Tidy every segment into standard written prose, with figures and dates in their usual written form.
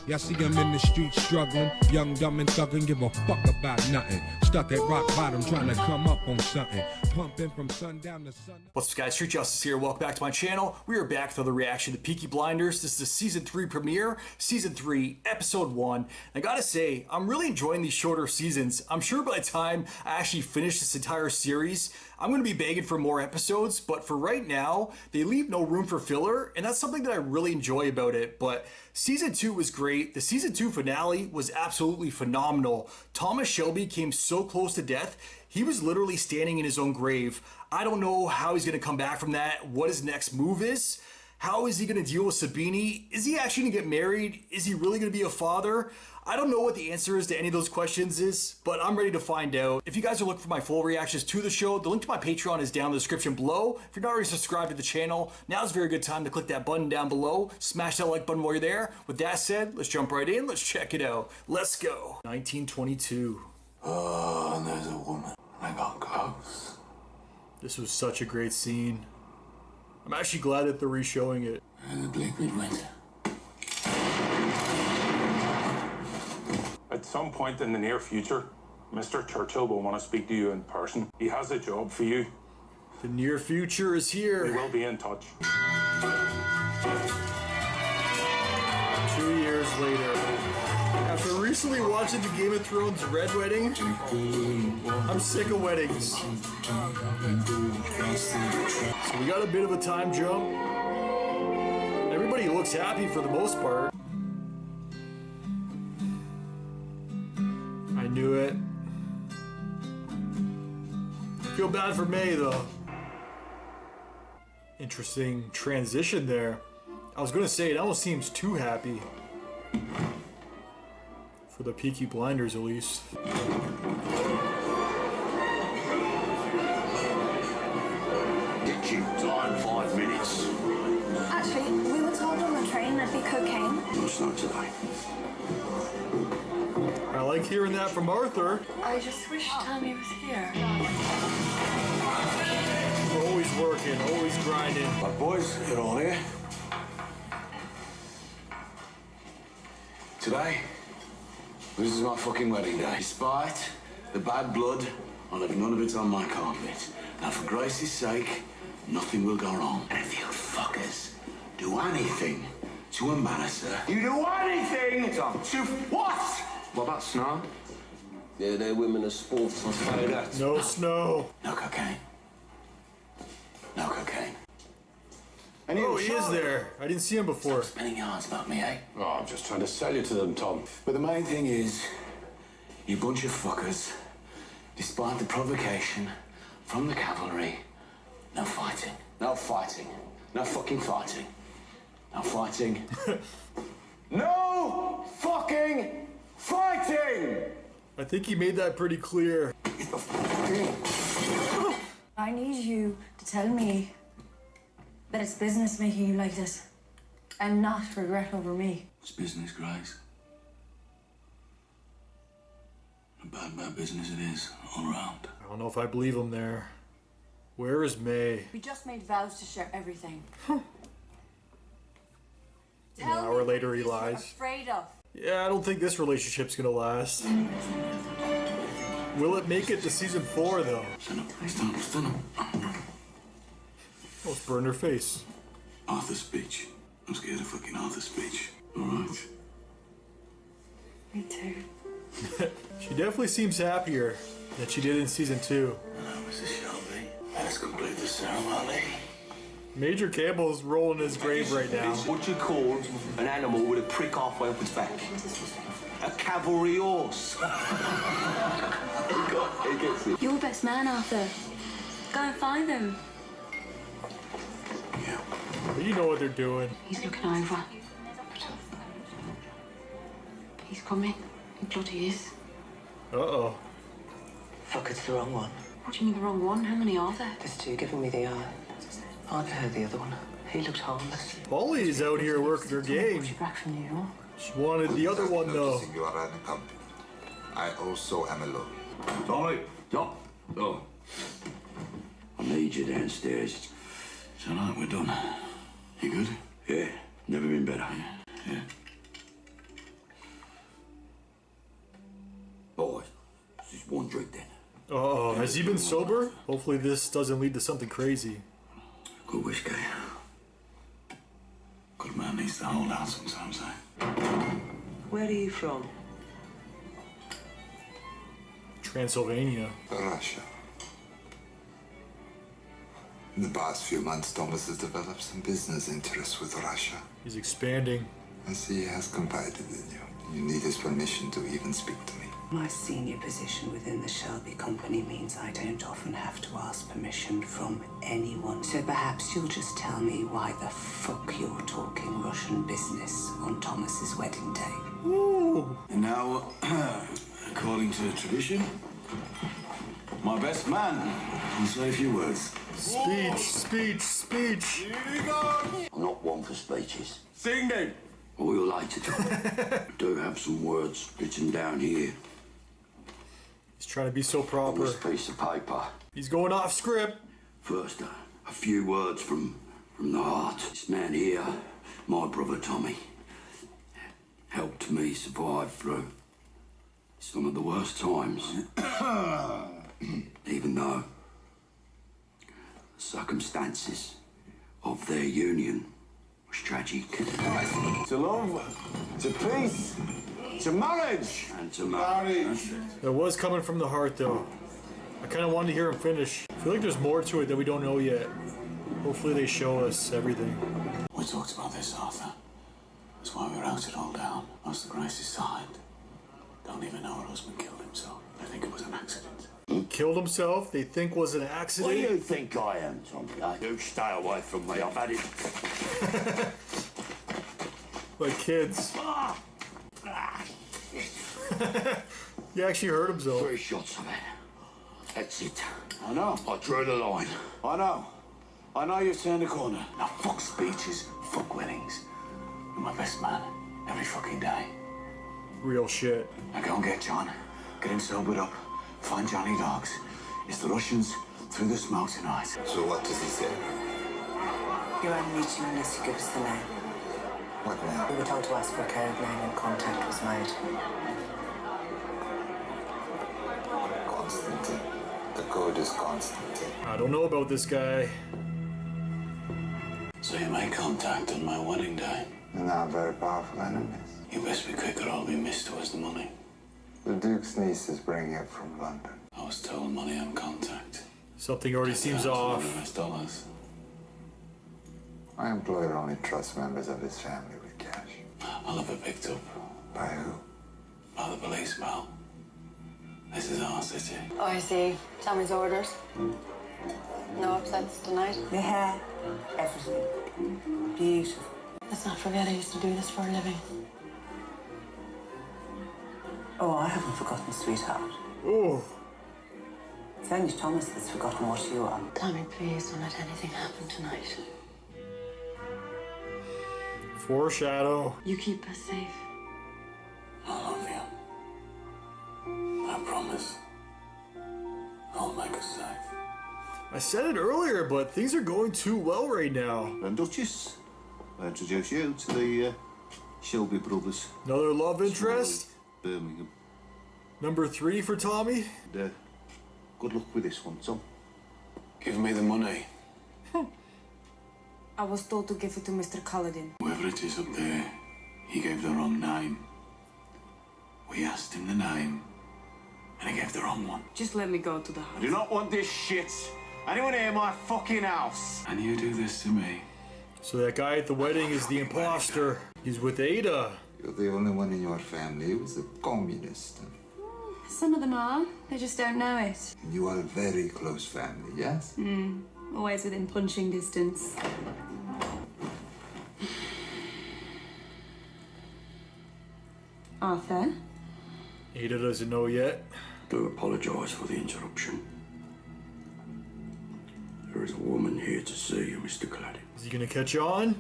Y'all see him in the streets struggling, young, dumb, and thuggin', give a fuck about nothing. Stuck at rock bottom, trying to come up on something. Pumping from sundown to sun. What's up, guys? Street Justice here. Welcome back to my channel. We are back with another reaction to Peaky Blinders. This is the Season 3 premiere, Season 3, Episode 1. I gotta say, I'm really enjoying these shorter seasons. I'm sure by the time I actually finish this entire series, I'm gonna be begging for more episodes, but for right now, they leave no room for filler, and that's something that I really enjoy about it. But Season 2 was great. The Season 2 finale was absolutely phenomenal. Thomas Shelby came so close to death. He was literally standing in his own grave. I don't know how he's going to come back from that, what his next move is. How is he going to deal with Sabini? Is he actually going to get married? Is he really going to be a father? I don't know what the answer is to any of those questions is, but I'm ready to find out. If you guys are looking for my full reactions to the show, the link to my Patreon is down in the description below. If you're not already subscribed to the channel, now's a very good time to click that button down below. Smash that like button while you're there. With that said, let's jump right in. Let's check it out. Let's go. 1922. Oh, and there's a woman. I got close. This was such a great scene. I'm actually glad that they're re-showing it. And the bleak midwinter. At some point in the near future, Mr. Churchill will want to speak to you in person. He has a job for you. The near future is here. We will be in touch. 2 years later. After recently watching the Game of Thrones Red Wedding, I'm sick of weddings. So we got a bit of a time jump. Everybody looks happy for the most part. I knew it. I feel bad for May though. Interesting transition there. I was gonna say it almost seems too happy. For the Peaky Blinders, at least. Did you die in 5 minutes? Actually, we were told on the train there'd be cocaine. It's not today. I like hearing that from Arthur. I just wish Tommy was here. Always working, always grinding. Right, boys, you're all here. Today, this is my fucking wedding day. Despite the bad blood, I'll have none of it on my carpet. Now, for Grace's sake, nothing will go wrong. And if you fuckers do anything to embarrass her, you do anything to what? What about snow? Yeah, they're women of sports, I'll tell you that. No snow. No cocaine. No cocaine. Oh, he is there. I didn't see him before. Stop spinning yarns about me, eh? Oh, I'm just trying to sell you to them, Tom. But the main thing is, you bunch of fuckers, despite the provocation from the cavalry, no fighting. No fighting. No fucking fighting. No fighting. No fucking fighting! I think he made that pretty clear. I need you to tell me that it's business making you like this, and not regret over me. It's business, Grace. A bad business it is, all round. I don't know if I believe him there. Where is May? We just made vows to share everything. An hour later he lies. Afraid of. Yeah, I don't think this relationship's gonna last. Will it make it to season 4 though? Stand up, stand up. Almost burned her face. Arthur's speech. I'm scared of fucking Arthur's speech. All right. Me too. She definitely seems happier than she did in season 2. Hello, Mrs. Shelby. Let's complete the ceremony. Major Campbell's rolling his grave right now. What you call an animal with a prick halfway up its back? A cavalry horse. He gets it. You're best man, Arthur. Go and find them. Yeah. You know what they're doing. He's looking over. He's coming. He bloody is. Uh-oh. Fuck, it's the wrong one. What do you mean the wrong one? How many are there? There's two giving me the eye. I've heard the other one. He looks harmless. Polly's out here working her game. She's back from New York. She wanted the other one though. You are unaccompanied. I also am alone. Tommy, no. Oh. I need you downstairs. It's all right, we're done. You good? Yeah, never been better. Yeah. drink then. Oh, has he been sober? Hopefully this doesn't lead to something crazy. Good whiskey. Good man needs to hold out sometimes, eh? Where are you from? Transylvania. Russia. In the past few months, Thomas has developed some business interests with Russia. He's expanding. I see he has confided in you. You need his permission to even speak to me. My senior position within the Shelby Company means I don't often have to ask permission from anyone. So perhaps you'll just tell me why the fuck you're talking Russian business on Thomas's wedding day. Ooh. And now, according to tradition, my best man will say a few words. Speech. I'm not one for speeches. Sing then. I will later, Tom. Do have some words written down here He's trying to be so on proper. this piece of paper. He's going off script. First, a few words from the heart. This man here, my brother Tommy, helped me survive through some of the worst times. Even though the circumstances of their union was tragic. To love, to peace, to marriage. And to marriage. That was coming from the heart, though. I kind of wanted to hear him finish. I feel like there's more to it that we don't know yet. Hopefully they show us everything. We talked about this, Arthur. That's why we wrote it all down. Once the grace is signed, don't even know her husband killed himself. I think it was an accident. Killed himself, they think was an What do accident. you think I am, Tommy? You stay away from me. I've had it. Like kids. He actually hurt himself. 3 shots of it. That's it. I know. I drew the line. I know. I know you've turned the corner. Now, fuck speeches, fuck weddings. You're my best man every fucking day. Real shit. Now go and get John. Get him sobered up. Find Johnny Dogs. It's the Russians through the smoke tonight. So what does he say? You won't meet him unless you give us the name. What We name? were told to ask for a code name and contact was made. Constantine. The code is Constantine. I don't know about this guy. So you make contact on my wedding day. And now very powerful enemies. You best be quick or I'll be missed towards the money. The Duke's niece is bringing it from London. I was told money on contact. Something already seems off. $2 My employer only trusts members of his family with cash. I'll have it picked up By who? by the police, pal. This is our city. Oh, I see. Tommy's orders. No upsets tonight. The hair, everything. Beautiful. Let's not forget I used to do this for a living. Oh, I haven't forgotten, sweetheart. Ooh. It's only Thomas that's forgotten what you are. Tommy, please don't let anything happen tonight. Foreshadow. You keep us safe. I love you. I promise. I'll make us safe. I said it earlier, but things are going too well right now. And Duchess, I introduce you to the Shelby brothers. Another love interest. Birmingham. Number 3 for Tommy. And, good luck with this one, Tom. Give me the money. I was told to give it to Mr. Culloden. Whoever it is up there, he gave the wrong name. We asked him the name, and he gave the wrong one. Just let me go to the I house. do not want this shit. Anyone near my fucking house? And you do this to me? So that guy at the wedding is the imposter. He's with Ada. You're the only one in your family who's a communist. Some of them are. They just don't know it. And you are a very close family, yes? Always within punching distance. Arthur? Ada doesn't know yet. Do apologise for the interruption. There is a woman here to see you, Mr. Claddon. Is he gonna catch on?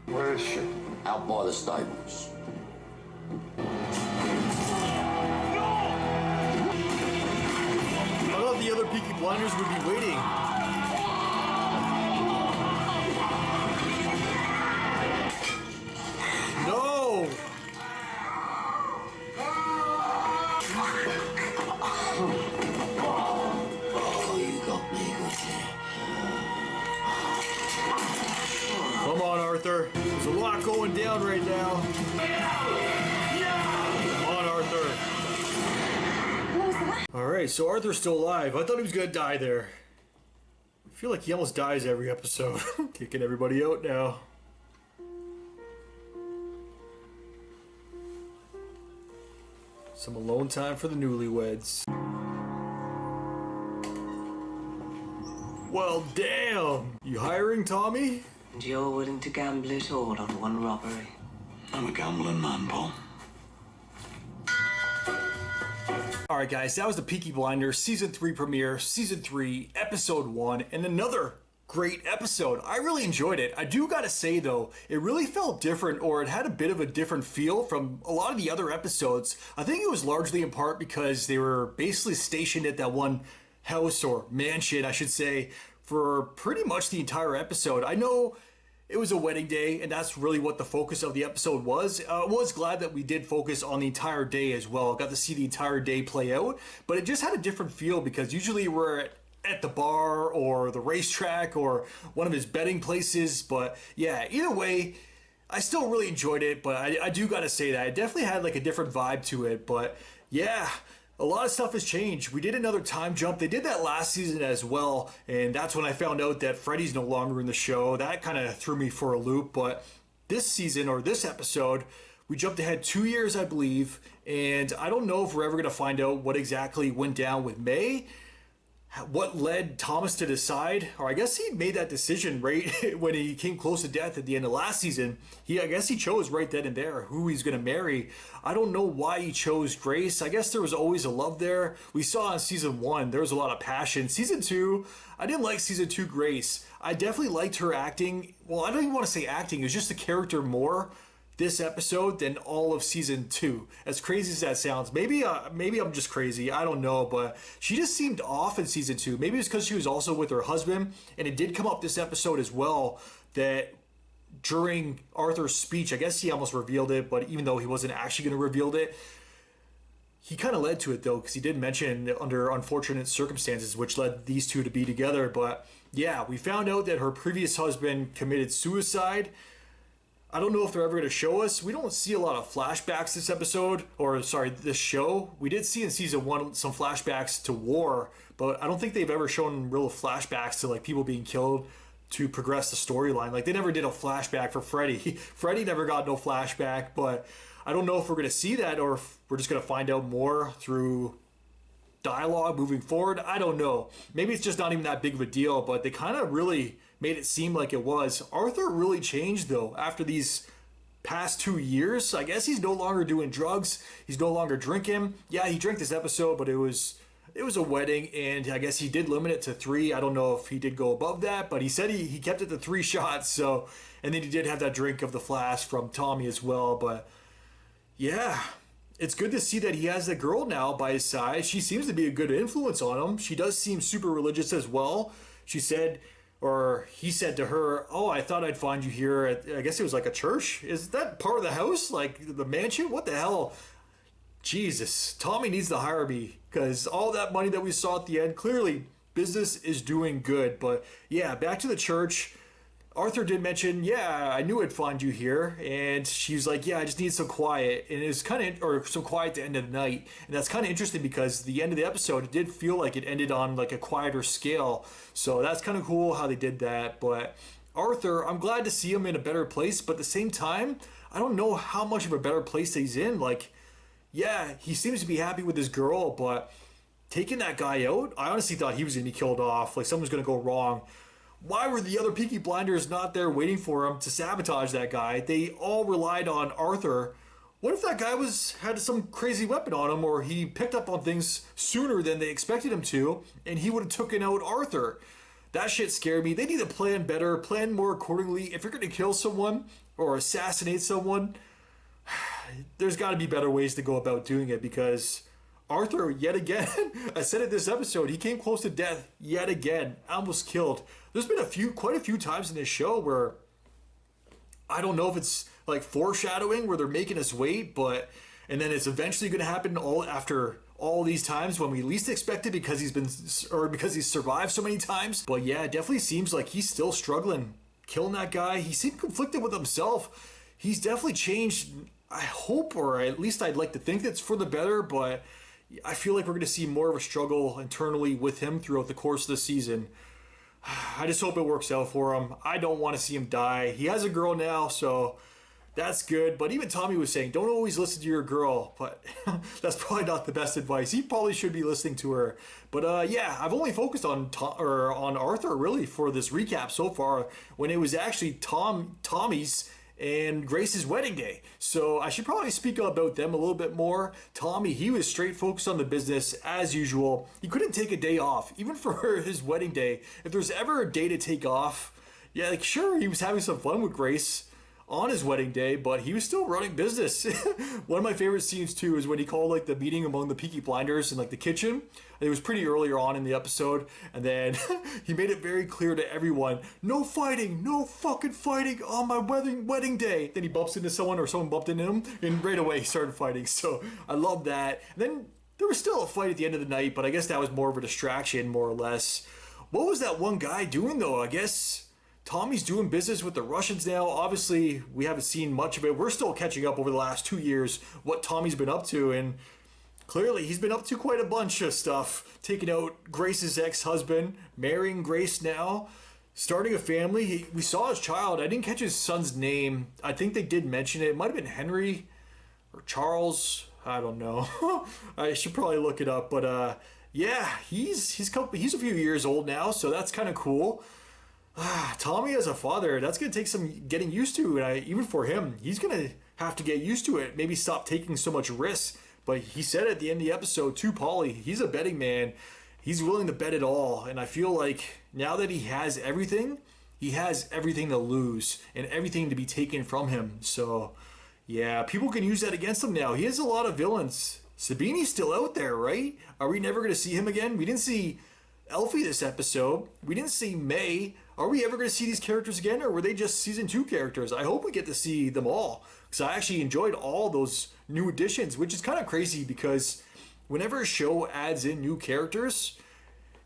Where is she? Out by the stables. I thought the other Peaky Blinders would be waiting. No! right now. Come on, Arthur. What was that? Alright, so Arthur's still alive. I thought he was gonna die there. I feel like he almost dies every episode. Kicking everybody out now. Some alone time for the newlyweds. Well, damn! You hiring, Tommy? And you're willing to gamble it all on one robbery? I'm a gambling man, Paul. Alright guys, that was the Peaky Blinders Season 3 premiere, Season 3, Episode 1, and another great episode. I really enjoyed it. I do gotta say though, it really felt different, or it had a bit of a different feel from a lot of the other episodes. I think it was largely in part because they were basically stationed at that one house, or mansion I should say, for pretty much the entire episode. I know it was a wedding day, and that's really what the focus of the episode was. I was glad that we did focus on the entire day as well. Got to see the entire day play out, but it just had a different feel because usually we're at the bar or the racetrack or one of his betting places. But yeah, either way, I still really enjoyed it, but I do got to say that it definitely had like a different vibe to it. But yeah, a lot of stuff has changed. We did another time jump. They did that last season as well, and that's when I found out that Freddy's no longer in the show. That kind of threw me for a loop, but this season, or this episode, we jumped ahead 2 years, I believe, and I don't know if we're ever going to find out what exactly went down with May, what led Thomas to decide, or I guess he made that decision right when he came close to death at the end of last season. I guess he chose right then and there who he's going to marry. I don't know why he chose Grace. I guess there was always a love there. We saw in Season 1, there was a lot of passion. Season 2, I didn't like Season 2 Grace. I definitely liked her acting. Well, I don't even want to say acting. It was just the character more this episode than all of Season 2. As crazy as that sounds, maybe I'm just crazy, I don't know, but she just seemed off in Season 2. Maybe it's because she was also with her husband, and it did come up this episode as well that during Arthur's speech, I guess he almost revealed it, but even though he wasn't actually going to reveal it, he kind of led to it though, because he did mention under unfortunate circumstances, which led these two to be together. But yeah, we found out that her previous husband committed suicide. I don't know if they're ever going to show us. We don't see a lot of flashbacks this episode, or sorry, this show. We did see in Season 1 some flashbacks to war, but I don't think they've ever shown real flashbacks to like people being killed to progress the storyline. Like they never did a flashback for Freddy. Freddy never got no flashback, but I don't know if we're going to see that or if we're just going to find out more through dialogue moving forward. I don't know. Maybe it's just not even that big of a deal, but they kind of really made it seem like it was. Arthur really changed though after these past 2 years. I guess he's no longer doing drugs. He's no longer drinking. Yeah, he drank this episode, but it was a wedding, and I guess he did limit it to 3. I don't know if he did go above that, but he said he kept it to 3 shots. So, and then he did have that drink of the flask from Tommy as well. But yeah, it's good to see that he has that girl now by his side. She seems to be a good influence on him. She does seem super religious as well. She said, or he said to her, "Oh, I thought I'd find you here at," I guess it was like a church. Is that part of the house? Like the mansion? What the hell? Jesus, Tommy needs to hire me, because all that money that we saw at the end, clearly business is doing good. But yeah, back to the church. Arthur did mention, yeah, I knew I'd find you here. And she's like, yeah, I just need some quiet. And it was kind of, or some quiet at the end of the night. And that's kind of interesting because the end of the episode, it did feel like it ended on like a quieter scale. So that's kind of cool how they did that. But Arthur, I'm glad to see him in a better place. But at the same time, I don't know how much of a better place that he's in. Like, yeah, he seems to be happy with his girl, but taking that guy out, I honestly thought he was going to be killed off. Like something's going to go wrong. Why were the other Peaky Blinders not there waiting for him to sabotage that guy? They all relied on Arthur. What if that guy had some crazy weapon on him, or he picked up on things sooner than they expected him to, and he would have taken out Arthur? That shit scared me. They need to plan better, plan more accordingly. If you're going to kill someone or assassinate someone, there's got to be better ways to go about doing it, because Arthur, yet again, I said it this episode, he came close to death yet again, almost killed. There's been quite a few times in this show where I don't know if it's like foreshadowing where they're making us wait, and then it's eventually going to happen after all these times when we least expect it, because he's survived so many times. But yeah, it definitely seems like he's still struggling killing that guy. He seemed conflicted with himself. he's definitely changed. I hope, or at least I'd like to think that's for the better, but I feel like we're going to see more of a struggle internally with him throughout the course of the season. I just hope it works out for him. I don't want to see him die. He has a girl now, so that's good. But even Tommy was saying, don't always listen to your girl. But that's probably not the best advice. He probably should be listening to her. But yeah, I've only focused on on Arthur really for this recap so far, when it was actually Tommy's and Grace's wedding day. So I should probably speak about them a little bit more. Tommy, he was straight focused on the business as usual. He couldn't take a day off, even for his wedding day. If there's ever a day to take off, yeah, like sure, he was having some fun with Grace on his wedding day, but he was still running business. One of my favorite scenes too is when he called like the meeting among the Peaky Blinders in like the kitchen. It was pretty earlier on in the episode, and then he made it very clear to everyone, no fighting, no fucking fighting on my wedding day. Then he bumps into someone, or someone bumped into him, and right away he started fighting. So I love that. And then there was still a fight at the end of the night, but I guess that was more of a distraction, more or less. What was that one guy doing though? I guess Tommy's doing business with the Russians now. Obviously, we haven't seen much of it. We're still catching up over the last 2 years what Tommy's been up to, and clearly he's been up to quite a bunch of stuff. Taking out Grace's ex-husband, marrying Grace now, starting a family. We saw his child. I didn't catch his son's name. I think they did mention it. It might have been Henry or Charles. I don't know. I should probably look it up. But yeah, he's a few years old now, so that's kind of cool. Tommy as a father, that's going to take some getting used to. And even for him, he's going to have to get used to it. Maybe stop taking so much risk. But he said at the end of the episode to Polly, he's a betting man. He's willing to bet it all. And I feel like now that he has everything to lose and everything to be taken from him. So yeah, people can use that against him now. He has a lot of villains. Sabini's still out there, right? Are we never going to see him again? We didn't see Elfie this episode. We didn't see May. Are we ever going to see these characters again, or were they just season 2 characters? I hope we get to see them all, because I actually enjoyed all those new additions, which is kind of crazy because whenever a show adds in new characters,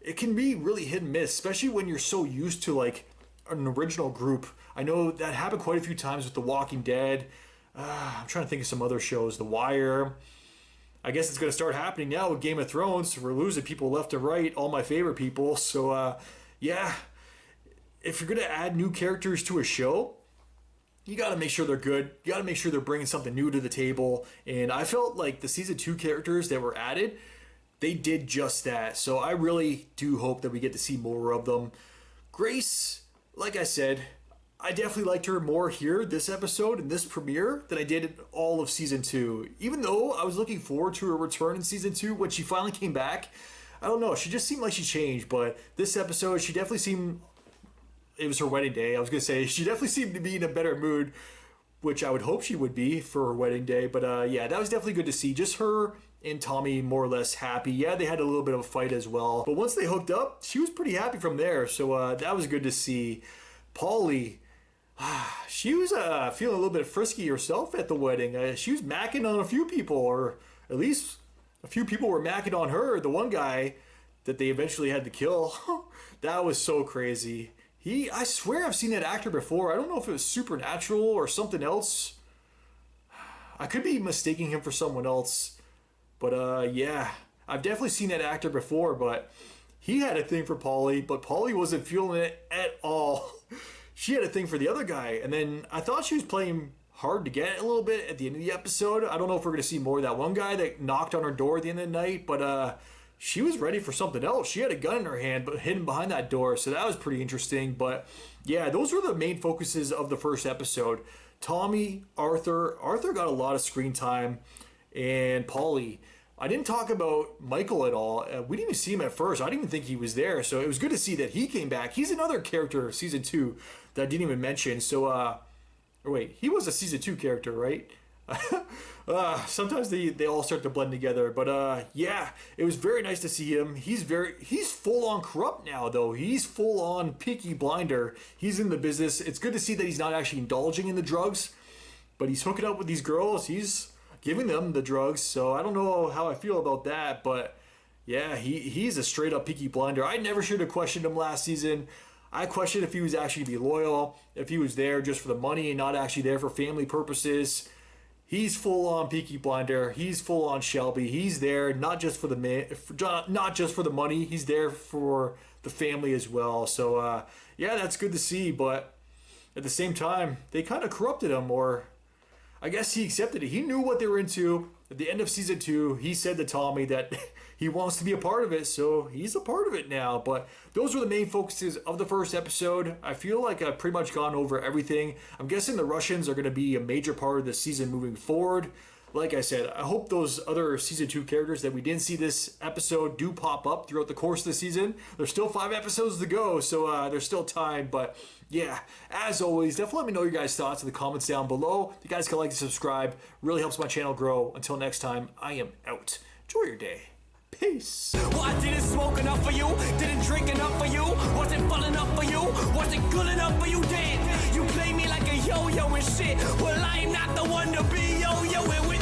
it can be really hit and miss, especially when you're so used to like an original group. I know that happened quite a few times with The Walking Dead. I'm trying to think of some other shows. The Wire. I guess it's going to start happening now with Game of Thrones. We're losing people left and right, all my favorite people. So yeah, if you're going to add new characters to a show, you got to make sure they're good. You got to make sure they're bringing something new to the table. And I felt like the season 2 characters that were added, they did just that. So I really do hope that we get to see more of them. Grace, like I said, I definitely liked her more here this episode and this premiere than I did in all of season 2. Even though I was looking forward to her return in season 2 when she finally came back, I don't know, she just seemed like she changed. But this episode, she definitely seemed... It was her wedding day. I was going to say, she definitely seemed to be in a better mood, which I would hope she would be for her wedding day. But yeah, that was definitely good to see. Just her and Tommy more or less happy. Yeah, they had a little bit of a fight as well. But once they hooked up, she was pretty happy from there. So that was good to see. Polly, she was feeling a little bit frisky herself at the wedding. She was macking on a few people, or at least a few people were macking on her. The one guy that they eventually had to kill, that was so crazy. I swear I've seen that actor before. I don't know if it was Supernatural or something else. I could be mistaking him for someone else. But yeah, I've definitely seen that actor before, but he had a thing for Polly, but Polly wasn't feeling it at all. She had a thing for the other guy, and then I thought she was playing hard to get a little bit at the end of the episode. I don't know if we're going to see more of that one guy that knocked on her door at the end of the night, but she was ready for something else. She had a gun in her hand, but hidden behind that door, so that was pretty interesting. But yeah, those were the main focuses of the first episode. Tommy, Arthur got a lot of screen time, and Polly. I didn't talk about Michael at all. We didn't even see him at first. I didn't even think he was there, so it was good to see that he came back. He's another character of season 2 that I didn't even mention. So, wait, he was a season 2 character, right? Sometimes they all start to blend together, but yeah, it was very nice to see him. He's full on corrupt now, though. He's full on Peaky Blinder. He's in the business. It's good to see that he's not actually indulging in the drugs, but he's hooking up with these girls. He's giving them the drugs. So I don't know how I feel about that, but yeah, he's a straight up Peaky Blinder. I never should have questioned him last season. I question if he was actually to be loyal, if he was there just for the money and not actually there for family purposes. He's full on Peaky Blinder. He's full on Shelby. He's there not just for not just for the money. He's there for the family as well. So yeah, that's good to see. But at the same time, they kind of corrupted him, or I guess he accepted it. He knew what they were into. At the end of season 2, he said to Tommy that he wants to be a part of it, so he's a part of it now. But those were the main focuses of the first episode. I feel like I've pretty much gone over everything. I'm guessing the Russians are going to be a major part of the season moving forward. Like I said, I hope those other season 2 characters that we didn't see this episode do pop up throughout the course of the season. There's still 5 episodes to go, so there's still time. But yeah, as always, definitely let me know your guys' thoughts in the comments down below. If you guys can like and subscribe, really helps my channel grow. Until next time, I am out. Enjoy your day. Peace. Well, I didn't smoke enough for you, didn't drink enough for you, wasn't fun enough for you, wasn't good enough for you, then you play me like a yo-yo and shit. Well, I'm not the one to be yo-yoing with